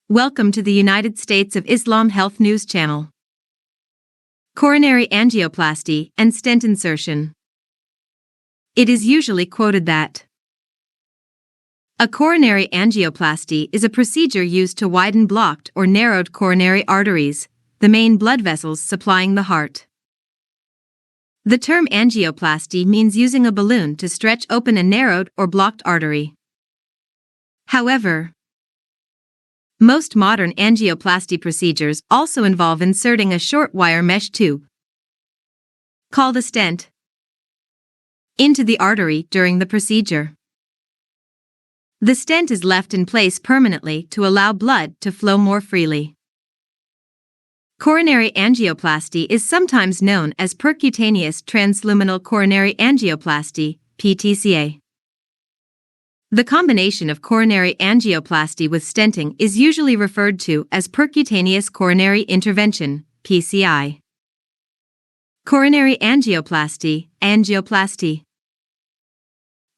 Welcome to the United States of Islam Health News Channel. Coronary angioplasty and stent insertion. It is usually quoted that a coronary angioplasty is a procedure used to widen blocked or narrowed coronary arteries, the main blood vessels supplying the heart. The term angioplasty means using a balloon to stretch open a narrowed or blocked artery. However, most modern angioplasty procedures also involve inserting a short wire mesh tube, called a stent, into the artery during the procedure. The stent is left in place permanently to allow blood to flow more freely. Coronary angioplasty is sometimes known as percutaneous transluminal coronary angioplasty, PTCA. The combination of coronary angioplasty with stenting is usually referred to as percutaneous coronary intervention, PCI. Coronary angioplasty,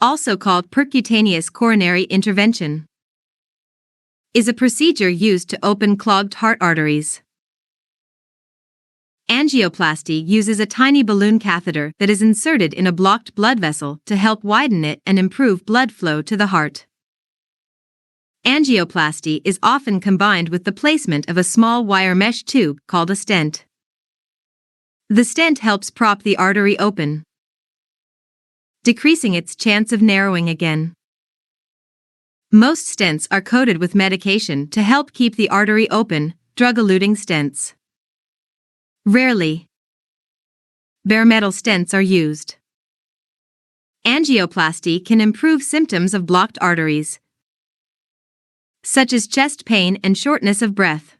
also called percutaneous coronary intervention, is a procedure used to open clogged heart arteries. Angioplasty uses a tiny balloon catheter that is inserted in a blocked blood vessel to help widen it and improve blood flow to the heart. Angioplasty is often combined with the placement of a small wire mesh tube called a stent. The stent helps prop the artery open, decreasing its chance of narrowing again. Most stents are coated with medication to help keep the artery open, drug-eluting stents. Rarely, bare metal stents are used. Angioplasty can improve symptoms of blocked arteries, such as chest pain and shortness of breath.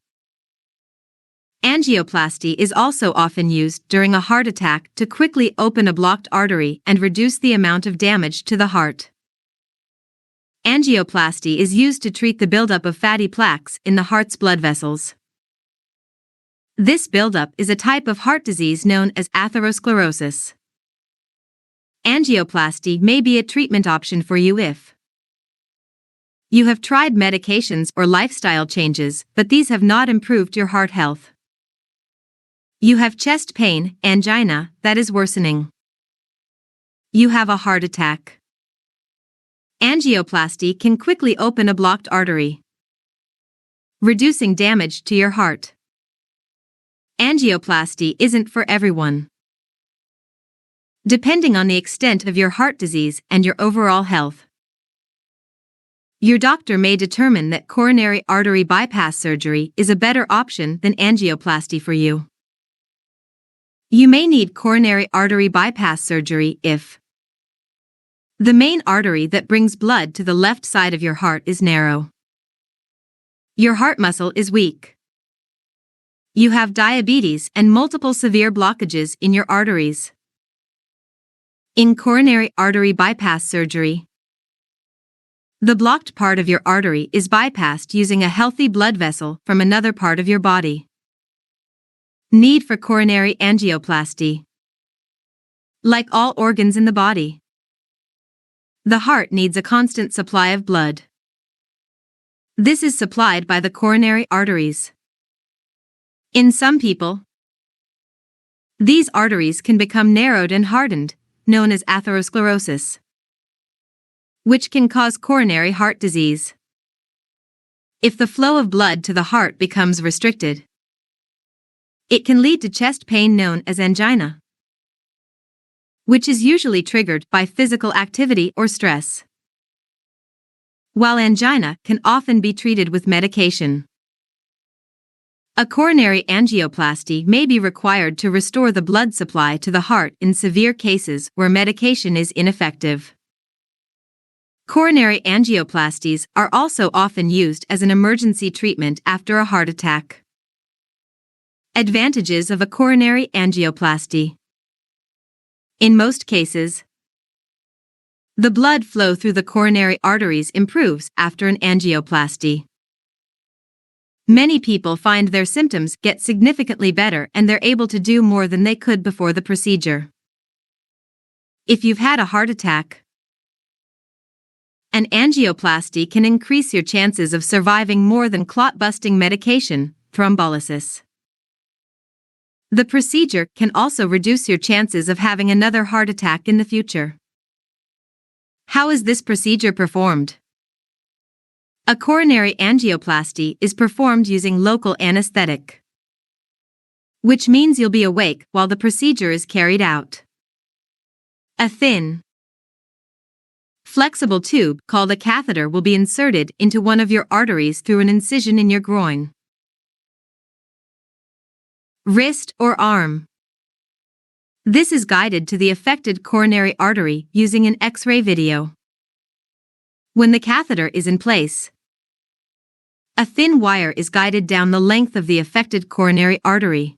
Angioplasty is also often used during a heart attack to quickly open a blocked artery and reduce the amount of damage to the heart. Angioplasty is used to treat the buildup of fatty plaques in the heart's blood vessels. This buildup is a type of heart disease known as atherosclerosis. Angioplasty may be a treatment option for you if you have tried medications or lifestyle changes, but these have not improved your heart health. You have chest pain, angina, that is worsening. You have a heart attack. Angioplasty can quickly open a blocked artery, reducing damage to your heart. Angioplasty isn't for everyone, depending on the extent of your heart disease and your overall health. Your doctor may determine that coronary artery bypass surgery is a better option than angioplasty for you. You may need coronary artery bypass surgery if the main artery that brings blood to the left side of your heart is narrow, your heart muscle is weak, you have diabetes and multiple severe blockages in your arteries. In coronary artery bypass surgery, the blocked part of your artery is bypassed using a healthy blood vessel from another part of your body. Need for coronary angioplasty. Like all organs in the body, the heart needs a constant supply of blood. This is supplied by the coronary arteries. In some people, these arteries can become narrowed and hardened, known as atherosclerosis, which can cause coronary heart disease. If the flow of blood to the heart becomes restricted, it can lead to chest pain known as angina, which is usually triggered by physical activity or stress. While angina can often be treated with medication, a coronary angioplasty may be required to restore the blood supply to the heart in severe cases where medication is ineffective. Coronary angioplasties are also often used as an emergency treatment after a heart attack. Advantages of a coronary angioplasty. In most cases, the blood flow through the coronary arteries improves after an angioplasty. Many people find their symptoms get significantly better and they're able to do more than they could before the procedure. If you've had a heart attack, An angioplasty can increase your chances of surviving more than clot-busting medication, thrombolysis. The procedure can also reduce your chances of having another heart attack in the future. How is this procedure performed? A coronary angioplasty is performed using local anesthetic, which means you'll be awake while the procedure is carried out. A thin, flexible tube called a catheter will be inserted into one of your arteries through an incision in your groin, wrist, or arm. This is guided to the affected coronary artery using an X-ray video. When the catheter is in place, a thin wire is guided down the length of the affected coronary artery,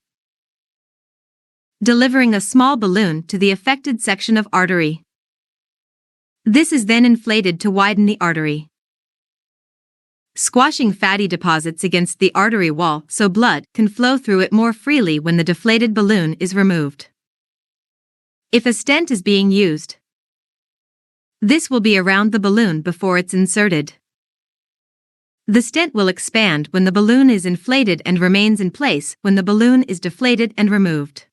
delivering a small balloon to the affected section of artery. This is then inflated to widen the artery, squashing fatty deposits against the artery wall so blood can flow through it more freely when the deflated balloon is removed. If a stent is being used, this will be around the balloon before it's inserted. The stent will expand when the balloon is inflated and remains in place when the balloon is deflated and removed.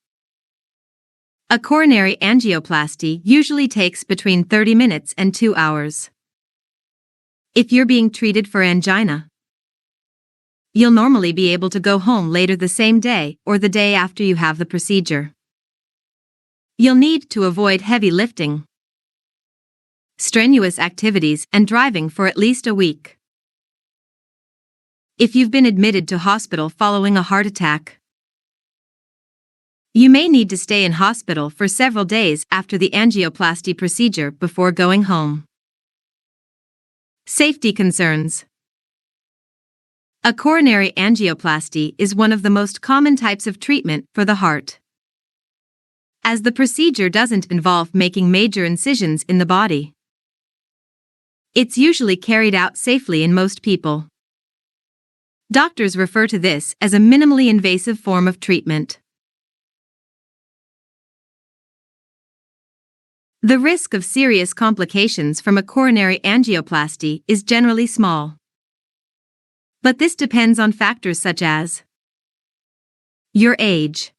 A coronary angioplasty usually takes between 30 minutes and 2 hours. If you're being treated for angina, you'll normally be able to go home later the same day or the day after you have the procedure. You'll need to avoid heavy lifting, strenuous activities, and driving for at least a week. If you've been admitted to hospital following a heart attack, you may need to stay in hospital for several days after the angioplasty procedure before going home. Safety concerns. A coronary angioplasty is one of the most common types of treatment for the heart, as the procedure doesn't involve making major incisions in the body. It's usually carried out safely in most people. Doctors refer to this as a minimally invasive form of treatment. The risk of serious complications from a coronary angioplasty is generally small, but this depends on factors such as your age,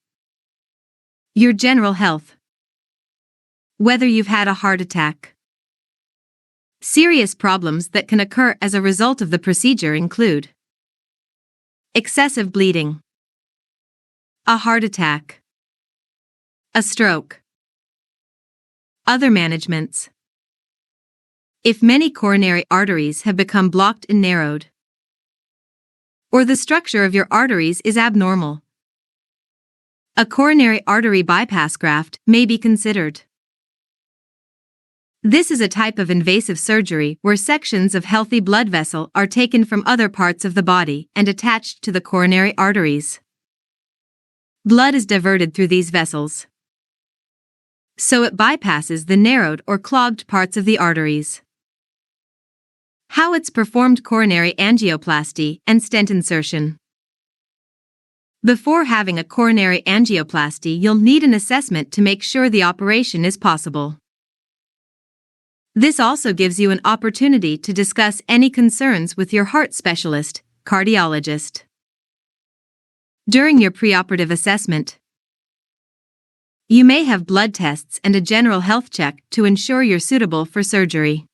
your general health, whether you've had a heart attack. Serious problems that can occur as a result of the procedure include excessive bleeding, a heart attack, a stroke, other managements. If many coronary arteries have become blocked and narrowed, or the structure of your arteries is abnormal, a coronary artery bypass graft may be considered. This is a type of invasive surgery where sections of healthy blood vessel are taken from other parts of the body and attached to the coronary arteries. Blood is diverted through these vessels, so it bypasses the narrowed or clogged parts of the arteries. How it's performed: coronary angioplasty and stent insertion. Before having a coronary angioplasty, you'll need an assessment to make sure the operation is possible. This also gives you an opportunity to discuss any concerns with your heart specialist, cardiologist. During your preoperative assessment, you may have blood tests and a general health check to ensure you're suitable for surgery.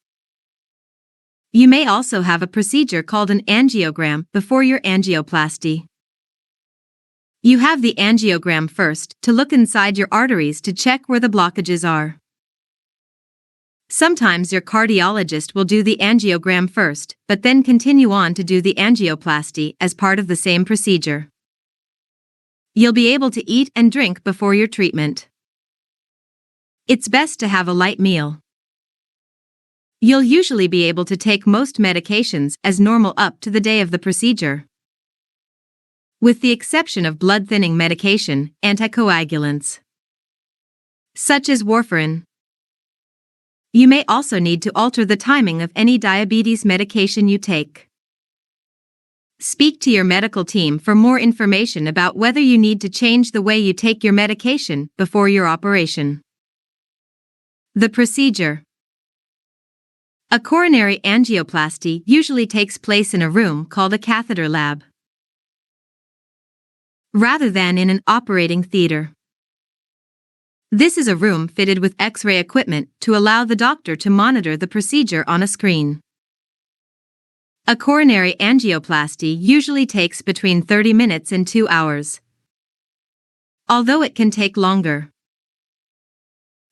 You may also have a procedure called an angiogram before your angioplasty. You have the angiogram first to look inside your arteries to check where the blockages are. Sometimes your cardiologist will do the angiogram first, but then continue on to do the angioplasty as part of the same procedure. You'll be able to eat and drink before your treatment. It's best to have a light meal. You'll usually be able to take most medications as normal up to the day of the procedure, with the exception of blood-thinning medication, anticoagulants, such as warfarin. You may also need to alter the timing of any diabetes medication you take. Speak to your medical team for more information about whether you need to change the way you take your medication before your operation. The procedure. A coronary angioplasty usually takes place in a room called a catheter lab, rather than in an operating theater. This is a room fitted with X-ray equipment to allow the doctor to monitor the procedure on a screen. A coronary angioplasty usually takes between 30 minutes and 2 hours, although it can take longer.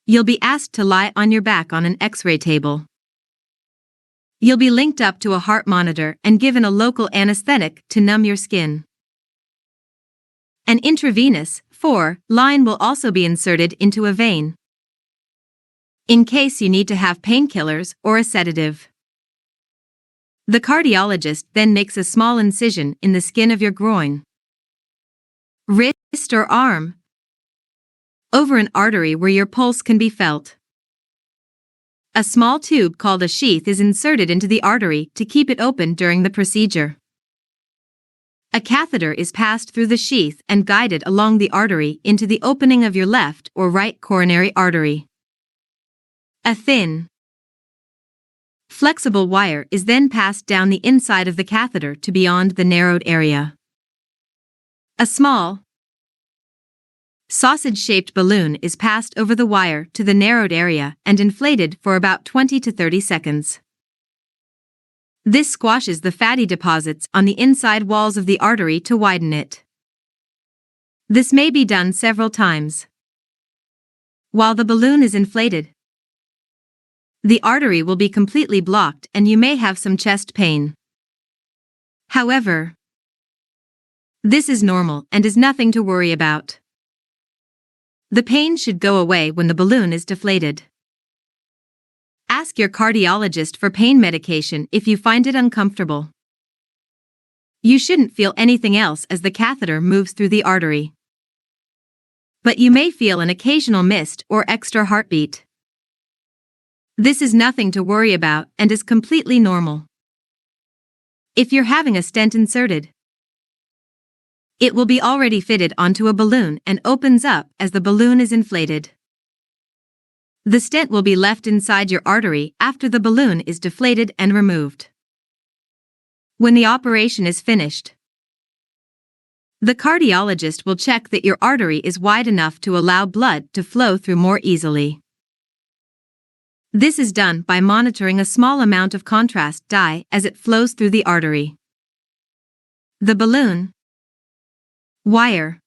You'll be asked to lie on your back on an X-ray table. You'll be linked up to a heart monitor and given a local anesthetic to numb your skin. An intravenous, line will also be inserted into a vein, in case you need to have painkillers or a sedative. The cardiologist then makes a small incision in the skin of your groin, wrist or arm, over an artery where your pulse can be felt. A small tube called a sheath is inserted into the artery to keep it open during the procedure. A catheter is passed through the sheath and guided along the artery into the opening of your left or right coronary artery. A thin, flexible wire is then passed down the inside of the catheter to beyond the narrowed area. A small, sausage-shaped balloon is passed over the wire to the narrowed area and inflated for about 20 to 30 seconds. This squashes the fatty deposits on the inside walls of the artery to widen it. This may be done several times. While the balloon is inflated, the artery will be completely blocked and you may have some chest pain. However, this is normal and is nothing to worry about. The pain should go away when the balloon is deflated. Ask your cardiologist for pain medication if you find it uncomfortable. You shouldn't feel anything else as the catheter moves through the artery, but you may feel an occasional mist or extra heartbeat. This is nothing to worry about and is completely normal. If you're having a stent inserted, it will be already fitted onto a balloon and opens up as the balloon is inflated. The stent will be left inside your artery after the balloon is deflated and removed. When the operation is finished, the cardiologist will check that your artery is wide enough to allow blood to flow through more easily. This is done by monitoring a small amount of contrast dye as it flows through the artery. The balloon, wire,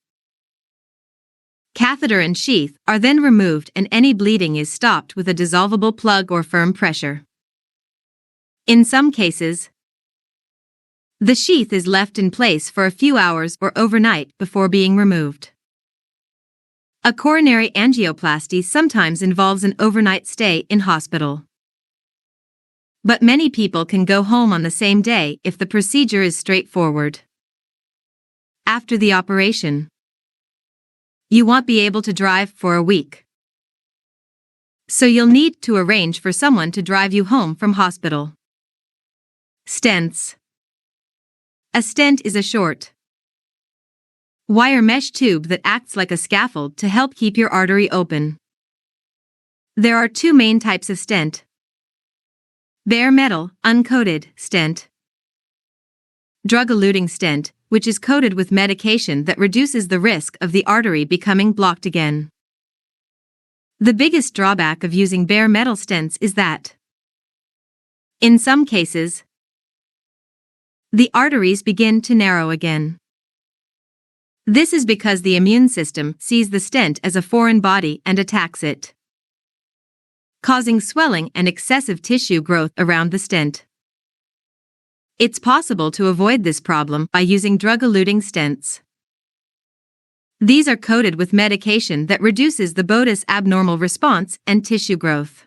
catheter and sheath are then removed and any bleeding is stopped with a dissolvable plug or firm pressure. In some cases, the sheath is left in place for a few hours or overnight before being removed. A coronary angioplasty sometimes involves an overnight stay in hospital, but many people can go home on the same day if the procedure is straightforward. After the operation, you won't be able to drive for a week, so you'll need to arrange for someone to drive you home from hospital. Stents. A stent is a short, wire mesh tube that acts like a scaffold to help keep your artery open. There are two main types of stent: bare metal, uncoated stent, drug-eluting stent, which is coated with medication that reduces the risk of the artery becoming blocked again. The biggest drawback of using bare metal stents is that, in some cases, the arteries begin to narrow again. This is because the immune system sees the stent as a foreign body and attacks it, causing swelling and excessive tissue growth around the stent. It's possible to avoid this problem by using drug-eluting stents. These are coated with medication that reduces the body's abnormal response and tissue growth.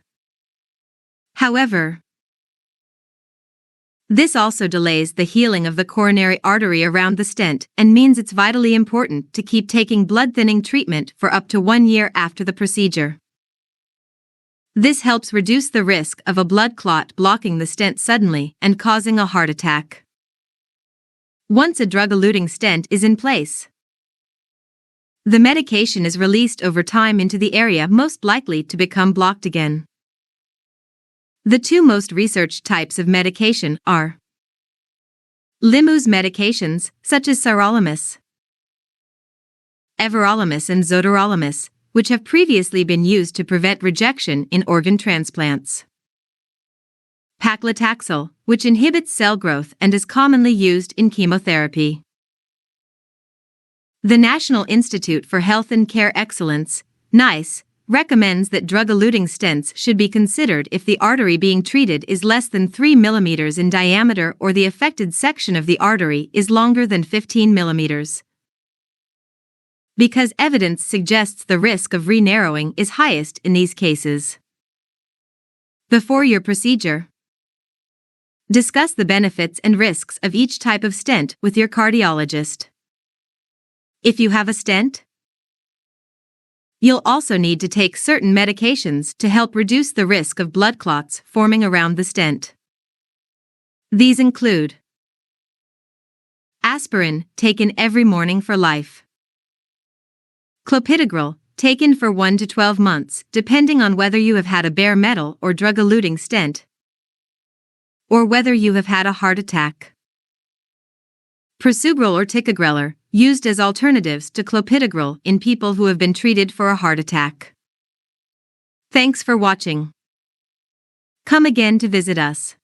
However, this also delays the healing of the coronary artery around the stent and means it's vitally important to keep taking blood-thinning treatment for up to 1 year after the procedure. This helps reduce the risk of a blood clot blocking the stent suddenly and causing a heart attack. Once a drug-eluting stent is in place, the medication is released over time into the area most likely to become blocked again. The two most researched types of medication are Limu's medications, such as sirolimus, everolimus and zodorolimus, which have previously been used to prevent rejection in organ transplants. Paclitaxel, which inhibits cell growth and is commonly used in chemotherapy. The National Institute for Health and Care Excellence, NICE, recommends that drug-eluting stents should be considered if the artery being treated is less than 3 mm in diameter or the affected section of the artery is longer than 15 mm. Because evidence suggests the risk of re-narrowing is highest in these cases. Before your procedure, discuss the benefits and risks of each type of stent with your cardiologist. If you have a stent, you'll also need to take certain medications to help reduce the risk of blood clots forming around the stent. These include aspirin, taken every morning for life. Clopidogrel, taken for 1 to 12 months, depending on whether you have had a bare metal or drug-eluting stent, or whether you have had a heart attack. Prasugrel or ticagrelor, used as alternatives to clopidogrel in people who have been treated for a heart attack. Thanks for watching. Come again to visit us.